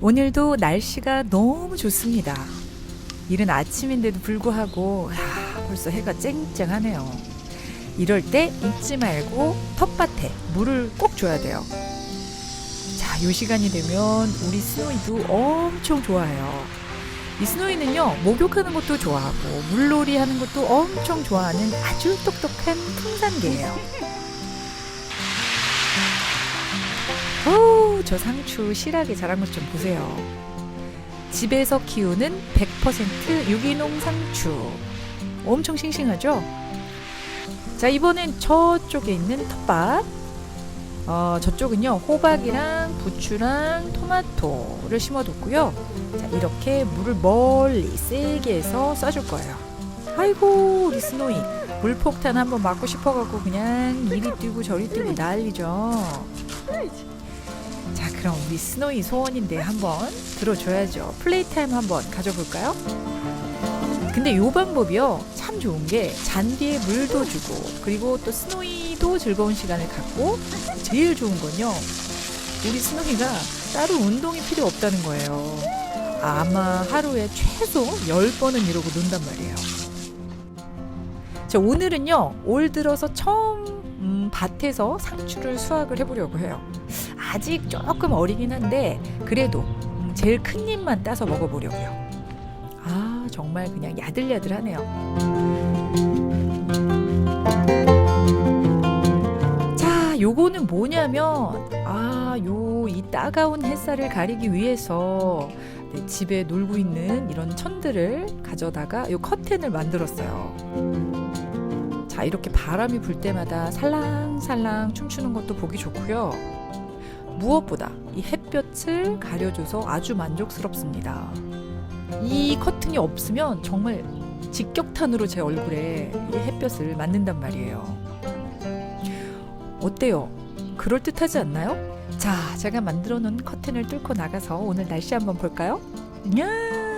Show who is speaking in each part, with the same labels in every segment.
Speaker 1: 오늘도 날씨가 너무 좋습니다. 이른 아침인데도 불구하고 벌써 해가 쨍쨍하네요. 이럴 때 잊지 말고 텃밭에 물을 꼭 줘야 돼요. 자, 요 시간이 되면 우리 스노이도 엄청 좋아해요. 이 스노이는요, 목욕하는 것도 좋아하고 물놀이 하는 것도 엄청 좋아하는 아주 똑똑한 풍산개예요. 오, 저 상추 실하게 자란 것 좀 보세요. 집에서 키우는 100% 유기농 상추. 엄청 싱싱하죠? 자, 이번엔 저쪽에 있는 텃밭. 저쪽은요, 호박이랑 부추랑 토마토를 심어뒀고요. 자, 이렇게 물을 멀리 세게 해서 쏴줄 거예요. 아이고, 우리 스노이. 물폭탄 한번 맞고 싶어갖고 그냥 이리 뛰고 저리 뛰고 난리죠. 자, 그럼 우리 스노이 소원인데 한번 들어줘야죠. 플레이 타임 한번 가져볼까요? 근데 요 방법이요, 참 좋은 게 잔디에 물도 주고 그리고 또 스노이도 즐거운 시간을 갖고, 제일 좋은 건요, 우리 스노이가 따로 운동이 필요 없다는 거예요. 아마 하루에 최소 10번은 이러고 논단 말이에요. 자, 오늘은요, 올 들어서 처음 밭에서 상추를 수확을 해보려고 해요. 아직 조금 어리긴 한데 그래도 제일 큰 잎만 따서 먹어보려고요. 아, 정말 그냥 야들야들하네요. 자, 요거는 뭐냐면 이 따가운 햇살을 가리기 위해서 집에 놀고 있는 이런 천들을 가져다가 요 커튼을 만들었어요. 자, 이렇게 바람이 불 때마다 살랑살랑 춤추는 것도 보기 좋고요. 무엇보다 이 햇볕을 가려줘서 아주 만족스럽습니다. 이 커튼이 없으면 정말 직격탄으로 제 얼굴에 이 햇볕을 맞는단 말이에요. 어때요? 그럴듯하지 않나요? 자, 제가 만들어 놓은 커튼을 뚫고 나가서 오늘 날씨 한번 볼까요? 이야,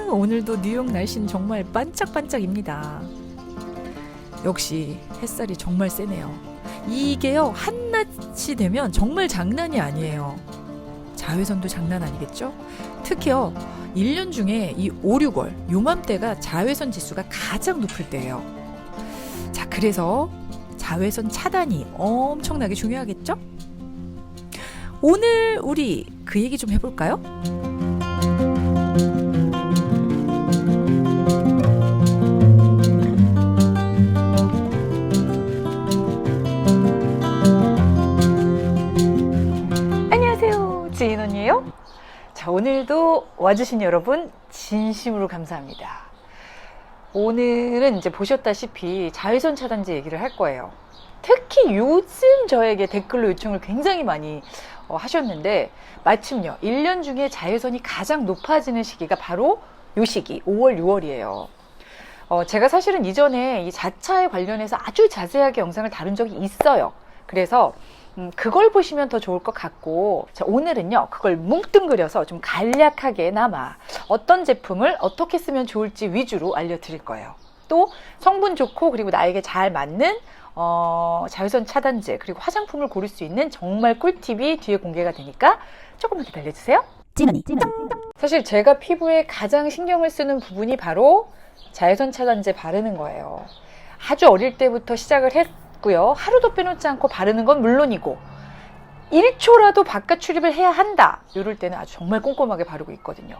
Speaker 1: 오늘도 뉴욕 날씨는 정말 반짝반짝입니다. 역시 햇살이 정말 세네요. 이게요, 한낮이 되면 정말 장난이 아니에요. 자외선도 장난 아니겠죠? 특히요, 1년 중에 이 5, 6월 요맘때가 자외선 지수가 가장 높을 때예요. 자, 그래서 자외선 차단이 엄청나게 중요하겠죠? 오늘 우리 그 얘기 좀 해볼까요? 지인언니예요. 자, 오늘도 와주신 여러분 진심으로 감사합니다. 오늘은 이제 보셨다시피 자외선 차단제 얘기를 할 거예요. 특히 요즘 저에게 댓글로 요청을 굉장히 많이 하셨는데, 마침요, 1년 중에 자외선이 가장 높아지는 시기가 바로 요 시기 5월 6월이에요 제가 사실은 이전에 이 자차에 관련해서 아주 자세하게 영상을 다룬 적이 있어요. 그래서 그걸 보시면 더 좋을 것 같고, 자, 오늘은요, 그걸 뭉뚱그려서 좀 간략하게나마 어떤 제품을 어떻게 쓰면 좋을지 위주로 알려드릴 거예요. 또 성분 좋고 그리고 나에게 잘 맞는 자외선 차단제 그리고 화장품을 고를 수 있는 정말 꿀팁이 뒤에 공개가 되니까 조금만 기다려주세요.
Speaker 2: 찐언니
Speaker 1: 사실 제가 피부에 가장 신경을 쓰는 부분이 바로 자외선 차단제 바르는 거예요. 아주 어릴 때부터 시작을 했고요. 하루도 빼놓지 않고 바르는 건 물론이고 1초라도 바깥 출입을 해야 한다, 이럴 때는 아주 정말 꼼꼼하게 바르고 있거든요.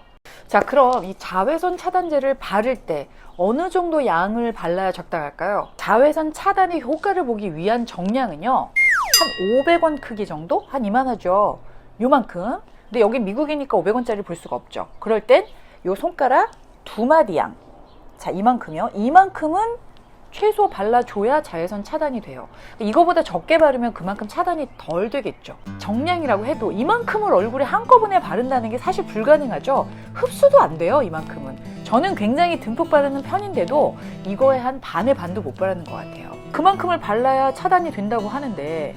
Speaker 1: 자, 그럼 이 자외선 차단제를 바를 때 어느 정도 양을 발라야 적당할까요? 자외선 차단의 효과를 보기 위한 정량은요, 한 500원 크기 정도? 한 이만하죠. 요만큼. 근데 여기 미국이니까 500원짜리 볼 수가 없죠. 그럴 땐 요 손가락 2마디 양, 자, 이만큼이요. 이만큼은 최소 발라줘야 자외선 차단이 돼요. 이거보다 적게 바르면 그만큼 차단이 덜 되겠죠. 정량이라고 해도 이만큼을 얼굴에 한꺼번에 바른다는 게 사실 불가능하죠. 흡수도 안 돼요, 이만큼은. 저는 굉장히 듬뿍 바르는 편인데도 이거에 한 반의 반도 못 바르는 것 같아요. 그만큼을 발라야 차단이 된다고 하는데,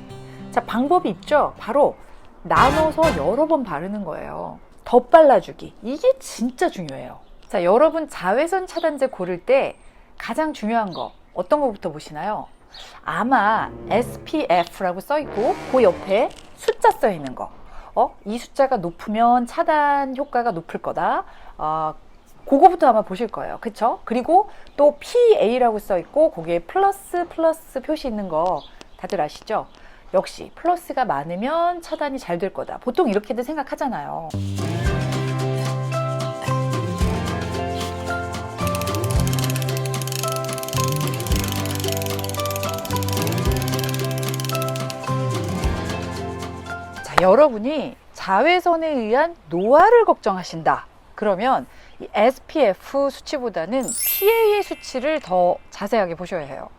Speaker 1: 자, 방법이 있죠. 바로 나눠서 여러 번 바르는 거예요. 덧발라주기, 이게 진짜 중요해요. 자, 여러분 자외선 차단제 고를 때 가장 중요한 거 어떤 거부터 보시나요? 아마 SPF라고 써있고 그 옆에 숫자 써있는 거, 이 숫자가 높으면 차단 효과가 높을 거다. 그거부터 아마 보실 거예요. 그쵸? 그리고 또 PA라고 써 있고 거기에 플러스 표시 있는 거 다들 아시죠? 역시 플러스가 많으면 차단이 잘 될 거다. 보통 이렇게들 생각하잖아요. 자, 여러분이 자외선에 의한 노화를 걱정하신다. 그러면 이 SPF 수치보다는 PA의 수치를 더 자세하게 보셔야 해요.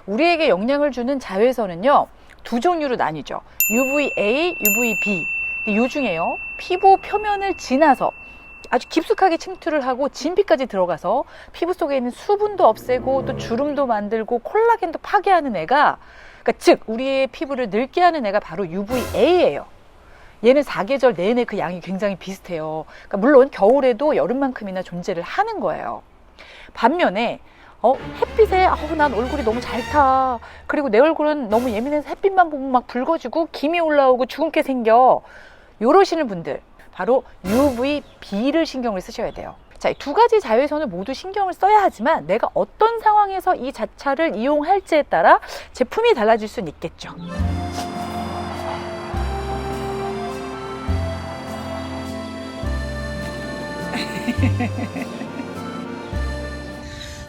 Speaker 1: 우리에게 영향을 주는 자외선은요, 두 종류로 나뉘죠. UVA, UVB. 근데 요 중에요, 피부 표면을 지나서 아주 깊숙하게 침투를 하고 진피까지 들어가서 피부 속에 있는 수분도 없애고 또 주름도 만들고 콜라겐도 파괴하는 애가, 그러니까 즉 우리의 피부를 늙게 하는 애가 바로 UVA예요. 얘는 4계절 내내 그 양이 굉장히 비슷해요. 그러니까 물론 겨울에도 여름만큼이나 존재를 하는 거예요. 반면에 햇빛에 난 얼굴이 너무 잘 타. 그리고 내 얼굴은 너무 예민해서 햇빛만 보면 막 붉어지고 김이 올라오고 주근깨 생겨. 요러시는 분들 바로 UVB를 신경을 쓰셔야 돼요. 자, 이 두 가지 자외선을 모두 신경을 써야 하지만 내가 어떤 상황에서 이 자차를 이용할지에 따라 제품이 달라질 수는 있겠죠.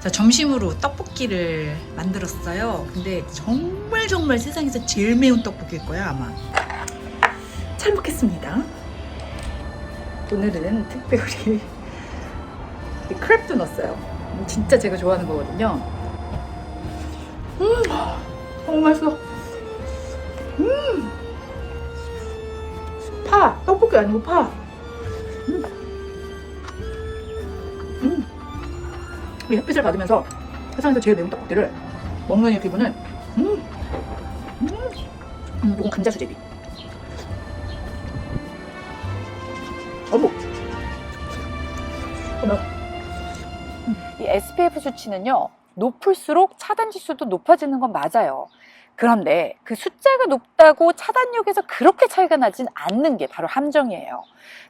Speaker 2: 자, 점심으로 떡볶이를 만들었어요. 근데 정말 세상에서 제일 매운 떡볶이일 거야, 아마. 잘 먹겠습니다.
Speaker 1: 오늘은 특별히 크랩도 넣었어요. 진짜 제가 좋아하는 거거든요. 너무 맛있어. 파, 떡볶이 아니고 파. 이 햇빛을 받으면서 세상에서 제일 매운 떡볶이를 먹는 이 기분은 이건 감자 수제비. 어머. 이 SPF 수치는요, 높을수록 차단 지수도 높아지는 건 맞아요. 그런데 그 숫자가 높다고 차단력에서 그렇게 차이가 나진 않는 게 바로 함정이에요.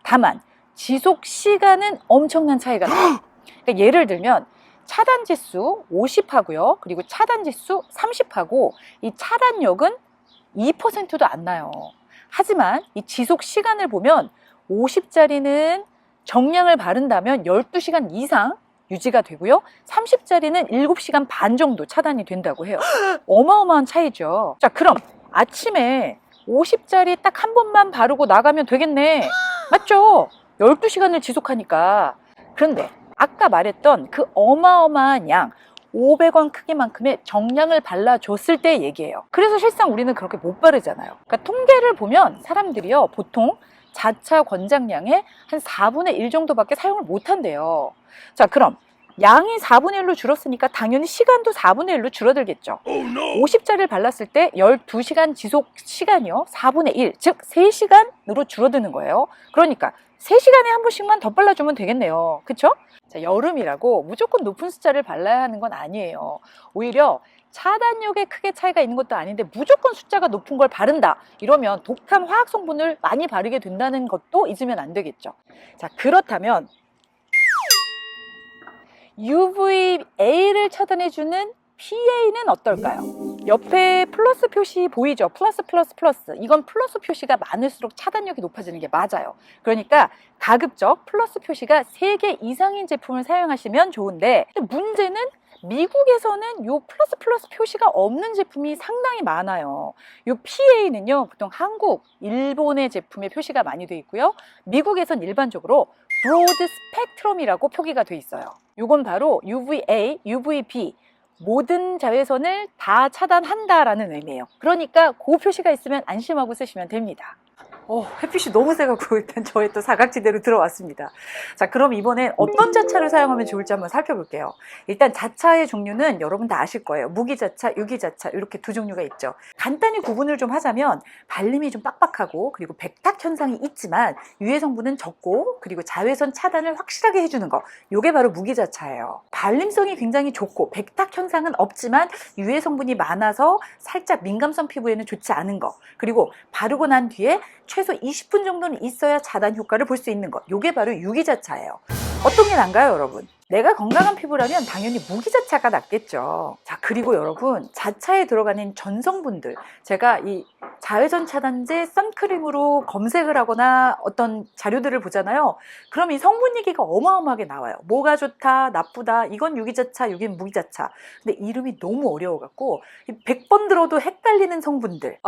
Speaker 1: 다만 지속 시간은 엄청난 차이가 나요. 그러니까 예를 들면 차단 지수 50하고요. 그리고 차단 지수 30하고 이 차단력은 2%도 안 나요. 하지만 이 지속 시간을 보면 50짜리는 정량을 바른다면 12시간 이상 유지가 되고요. 30짜리는 7시간 반 정도 차단이 된다고 해요. 어마어마한 차이죠. 자, 그럼 아침에 50짜리 딱 한 번만 바르고 나가면 되겠네. 맞죠? 12시간을 지속하니까. 그런데 아까 말했던 그 어마어마한 양 500원 크기만큼의 정량을 발라줬을 때 얘기예요. 그래서 실상 우리는 그렇게 못 바르잖아요. 그러니까 통계를 보면 사람들이요, 보통 자차 권장량의 한 4분의 1 정도밖에 사용을 못 한대요. 자, 그럼 양이 4분의 1로 줄었으니까 당연히 시간도 4분의 1로 줄어들겠죠. 50짜리를 발랐을 때 12시간 지속 시간이요, 4분의 1, 즉 3시간으로 줄어드는 거예요. 그러니까 3시간에 한 번씩만 더 발라주면 되겠네요. 그쵸? 자, 여름이라고 무조건 높은 숫자를 발라야 하는 건 아니에요. 오히려 차단력에 크게 차이가 있는 것도 아닌데 무조건 숫자가 높은 걸 바른다 이러면 독한 화학 성분을 많이 바르게 된다는 것도 잊으면 안 되겠죠. 자, 그렇다면 UVA를 차단해주는 PA는 어떨까요? 옆에 플러스 표시 보이죠? 플러스. 이건 플러스 표시가 많을수록 차단력이 높아지는 게 맞아요. 그러니까 가급적 플러스 표시가 3개 이상인 제품을 사용하시면 좋은데, 문제는 미국에서는 요 플러스 표시가 없는 제품이 상당히 많아요. 요 PA는요, 보통 한국, 일본의 제품에 표시가 많이 돼 있고요. 미국에선 일반적으로 브로드 스펙트럼이라고 표기가 돼 있어요. 요건 바로 UVA, UVB 모든 자외선을 다 차단한다라는 의미예요. 그러니까 그 표시가 있으면 안심하고 쓰시면 됩니다. 햇빛이 너무 세갖고 일단 저의 또 사각지대로 들어왔습니다. 자, 그럼 이번엔 어떤 자차를 사용하면 좋을지 한번 살펴볼게요. 일단 자차의 종류는 여러분 다 아실 거예요. 무기자차, 유기자차 이렇게 두 종류가 있죠. 간단히 구분을 좀 하자면 발림이 좀 빡빡하고 그리고 백탁 현상이 있지만 유해 성분은 적고 그리고 자외선 차단을 확실하게 해주는 거, 요게 바로 무기자차예요. 발림성이 굉장히 좋고 백탁 현상은 없지만 유해 성분이 많아서 살짝 민감성 피부에는 좋지 않은 거, 그리고 바르고 난 뒤에 최소 20분 정도는 있어야 차단 효과를 볼 수 있는 것. 요게 바로 유기자차예요. 어떤 게 난가요, 여러분? 내가 건강한 피부라면 당연히 무기자차가 낫겠죠. 자, 그리고 여러분, 자차에 들어가는 전성분들, 제가 이 자외선 차단제 선크림으로 검색을 하거나 어떤 자료들을 보잖아요. 그럼 이 성분 얘기가 어마어마하게 나와요. 뭐가 좋다, 나쁘다, 이건 유기자차, 이건 무기자차. 근데 이름이 너무 어려워갖고 100번 들어도 헷갈리는 성분들.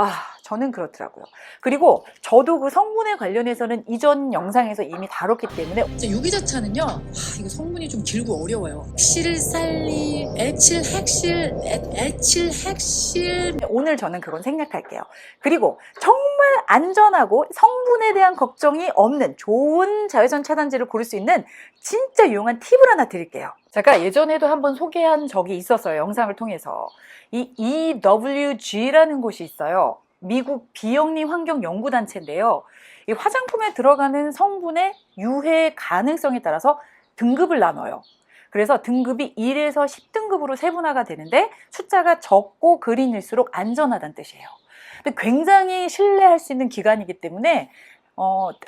Speaker 1: 저는 그렇더라고요. 그리고 저도 그 성분에 관련해서는 이전 영상에서 이미 다뤘기 때문에
Speaker 2: 유기자차는요, 이거 성분이 좀 길고 어려워요. 실살리, 에틸핵실, 에틸핵실.
Speaker 1: 오늘 저는 그건 생략할게요. 그리고 정말 안전하고 성분에 대한 걱정이 없는 좋은 자외선 차단제를 고를 수 있는 진짜 유용한 팁을 하나 드릴게요. 제가 예전에도 한번 소개한 적이 있었어요. 영상을 통해서. 이 EWG라는 곳이 있어요. 미국 비영리 환경연구단체인데요. 이 화장품에 들어가는 성분의 유해 가능성에 따라서 등급을 나눠요. 그래서 등급이 1에서 10등급으로 세분화가 되는데 숫자가 적고 그린일수록 안전하다는 뜻이에요. 근데 굉장히 신뢰할 수 있는 기관이기 때문에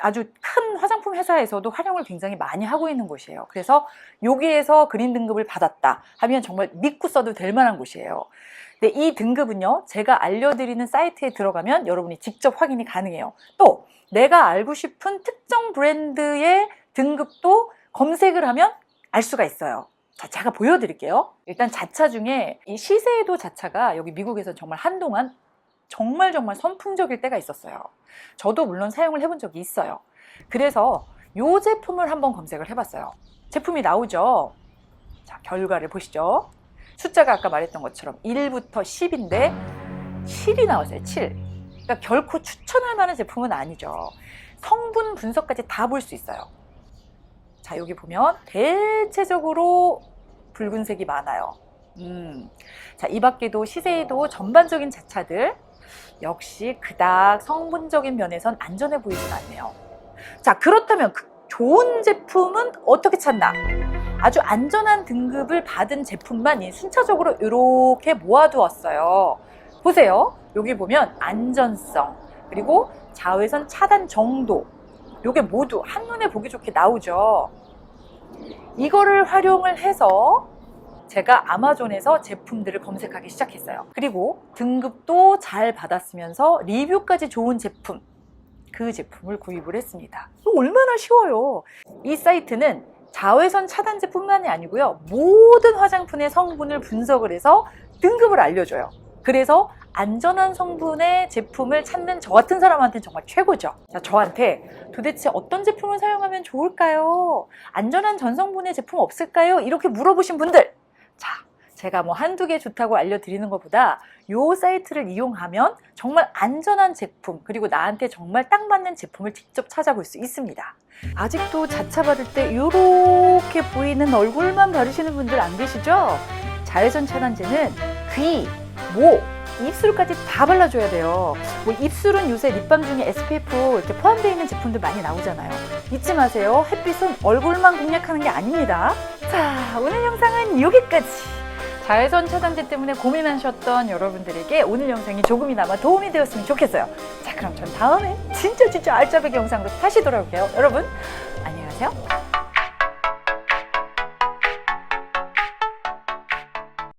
Speaker 1: 아주 큰 화장품 회사에서도 활용을 굉장히 많이 하고 있는 곳이에요. 그래서 여기에서 그린 등급을 받았다 하면 정말 믿고 써도 될 만한 곳이에요. 근데 이 등급은요, 제가 알려드리는 사이트에 들어가면 여러분이 직접 확인이 가능해요. 또 내가 알고 싶은 특정 브랜드의 등급도 검색을 하면 알 수가 있어요. 자, 제가 보여드릴게요. 일단 자차 중에 이 시세이도 자차가 여기 미국에서 정말 한동안 정말 선풍적일 때가 있었어요. 저도 물론 사용을 해본 적이 있어요. 그래서 이 제품을 한번 검색을 해봤어요. 제품이 나오죠. 자, 결과를 보시죠. 숫자가 아까 말했던 것처럼 1부터 10인데 7이 나왔어요. 7. 그러니까 결코 추천할 만한 제품은 아니죠. 성분 분석까지 다 볼 수 있어요. 자, 여기 보면 대체적으로 붉은색이 많아요. 자, 이 밖에도 시세이도 전반적인 자차들 역시 그닥 성분적인 면에선 안전해 보이진 않네요. 자, 그렇다면 그 좋은 제품은 어떻게 찾나? 아주 안전한 등급을 받은 제품만 순차적으로 이렇게 모아두었어요. 보세요. 여기 보면 안전성, 그리고 자외선 차단 정도, 요게 모두 한눈에 보기 좋게 나오죠. 이거를 활용을 해서 제가 아마존에서 제품들을 검색하기 시작했어요. 그리고 등급도 잘 받았으면서 리뷰까지 좋은 제품, 그 제품을 구입을 했습니다. 얼마나 쉬워요. 이 사이트는 자외선 차단제뿐만이 아니고요, 모든 화장품의 성분을 분석을 해서 등급을 알려줘요. 그래서 안전한 성분의 제품을 찾는 저 같은 사람한테는 정말 최고죠. 자, 저한테 도대체 어떤 제품을 사용하면 좋을까요? 안전한 전성분의 제품 없을까요? 이렇게 물어보신 분들, 자, 제가 뭐 한두 개 좋다고 알려드리는 것보다 이 사이트를 이용하면 정말 안전한 제품, 그리고 나한테 정말 딱 맞는 제품을 직접 찾아볼 수 있습니다. 아직도 자차 바를 때 이렇게 보이는 얼굴만 바르시는 분들 안 계시죠? 자외선 차단제는 귀, 목, 입술까지 다 발라줘야 돼요. 뭐 입술은 요새 립밤 중에 SPF 이렇게 포함되어 있는 제품들 많이 나오잖아요. 잊지 마세요. 햇빛은 얼굴만 공략하는 게 아닙니다. 자, 오늘 영상은 여기까지. 자외선 차단제 때문에 고민하셨던 여러분들에게 오늘 영상이 조금이나마 도움이 되었으면 좋겠어요. 자, 그럼 전 다음에 진짜 알짜배기 영상으로 다시 돌아올게요. 여러분, 안녕히 가세요.